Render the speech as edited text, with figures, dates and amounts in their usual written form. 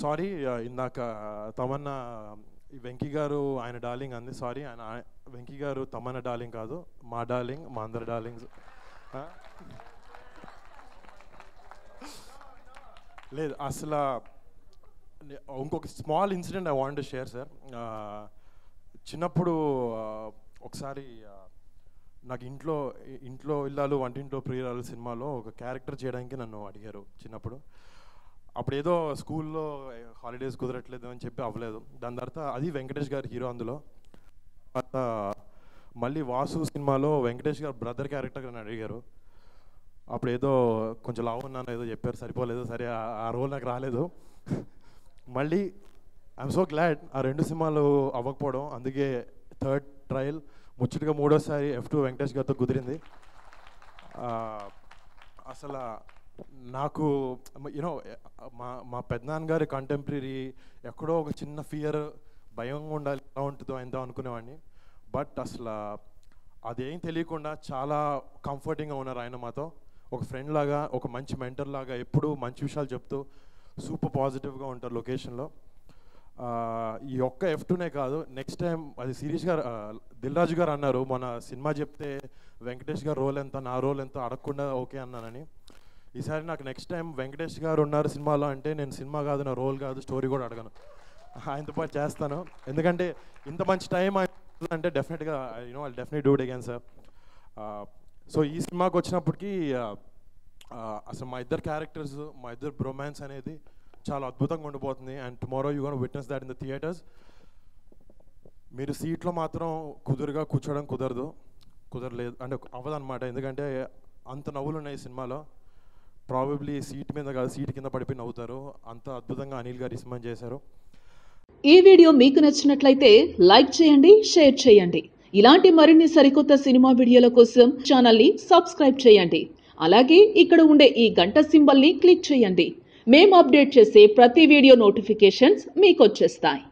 Sorry ఇందాక తమన్నా వెంకీ గారు ఆయన డార్లింగ్ అంది. సారీ, ఆయన వెంకీ గారు తమన్నా డార్లింగ్ కాదు, మా డార్లింగ్, మా అందరి డార్లింగ్స్. లేదు అసలు. ఇంకొక small incident I want to share sir. చిన్నప్పుడు ఒకసారి నాకు ఇంట్లో ఇల్లాలు వంటింట్లో ప్రియురాలు సినిమాలో ఒక క్యారెక్టర్ చేయడానికి నన్ను అడిగారు చిన్నప్పుడు. అప్పుడు ఏదో స్కూల్లో హాలిడేస్ కుదరట్లేదు అని చెప్పి అవ్వలేదు. దాని తర్వాత అది వెంకటేష్ గారు హీరో అందులో. తర్వాత మళ్ళీ వాసు సినిమాలో వెంకటేష్ గారు బ్రదర్ క్యారెక్టర్ నన్ను అడిగారు. అప్పుడు ఏదో కొంచెం లావు ఉన్నాను ఏదో చెప్పారు, సరిపోలేదు, సరే ఆ రోల్ నాకు రాలేదు. మళ్ళీ ఐఎమ్ సో గ్లాడ్ ఆ 2 సినిమాలు అవ్వకపోవడం. అందుకే థర్డ్ ట్రయల్ ముచ్చటగా 3వసారి F2 వెంకటేష్ గారితో కుదిరింది. అసలు నాకు యూనో మా పెద్దనాన్నగారి కంటెంపరీ ఎక్కడో ఒక చిన్న ఫియర్, భయంగా ఉండాలి, ఎలా ఉంటుందో ఎంతో అనుకునేవాడిని. బట్ అసలు అదేం తెలియకుండా చాలా కంఫర్టింగ్గా ఉన్నారు ఆయన మాతో. ఒక ఫ్రెండ్ లాగా, ఒక మంచి మెంటర్ లాగా ఎప్పుడూ మంచి విషయాలు చెప్తూ సూపర్ పాజిటివ్గా ఉంటారు లొకేషన్లో. ఈ ఒక్క F2నే కాదు, నెక్స్ట్ టైం అది శిరీష్ గారు, దిల్ రాజు గారు అన్నారు మన సినిమా చెప్తే వెంకటేష్ గారు రోల్ ఎంత, నా రోల్ ఎంత అడగకుండా ఓకే అన్నానని. ఈసారి నాకు నెక్స్ట్ టైం వెంకటేష్ గారు ఉన్నారు సినిమాలో అంటే నేను సినిమా కాదు, నా రోల్ కాదు, స్టోరీ కూడా అడగను, ఆయనతో పాటు చేస్తాను. ఎందుకంటే ఇంత మంచి టైం అంటే డెఫినెట్గా I definite do it again sir. So ఈ సినిమాకి వచ్చినప్పటికీ అసలు మా ఇద్దరు క్యారెక్టర్స్, మా ఇద్దరు బ్రొమాన్స్ అనేది చాలా అద్భుతంగా ఉండిపోతుంది. And tomorrow you gonna witness that in the theatres. మీరు సీట్లో మాత్రం కుదురుగా కూర్చోవడం కుదరలేదు అంటే అవ్వదన్నమాట. ఎందుకంటే అంత నవ్వులు ఉన్నాయి సినిమాలో. ప్రాబబ్లీ సీట్ మీద కాదు, సీట్ కింద పడిపోయి నవ్వుతారు. అంత అద్భుతంగా అనిల్ గారు ఈ సినిమా చేశారు. ఈ వీడియో మీకు నచ్చినట్లయితే లైక్ చేయండి, షేర్ చేయండి. ఇలాంటి మరిన్ని సరికొత్త సినిమా వీడియోల కోసం ఛానల్ని సబ్స్క్రైబ్ చేయండి. అలాగే ఇక్కడ ఉండే ఈ గంట సింబల్ని క్లిక్ చేయండి. మేము అప్డేట్ చేసే ప్రతి వీడియో నోటిఫికేషన్స్ మీకు వచ్చేస్తాయి.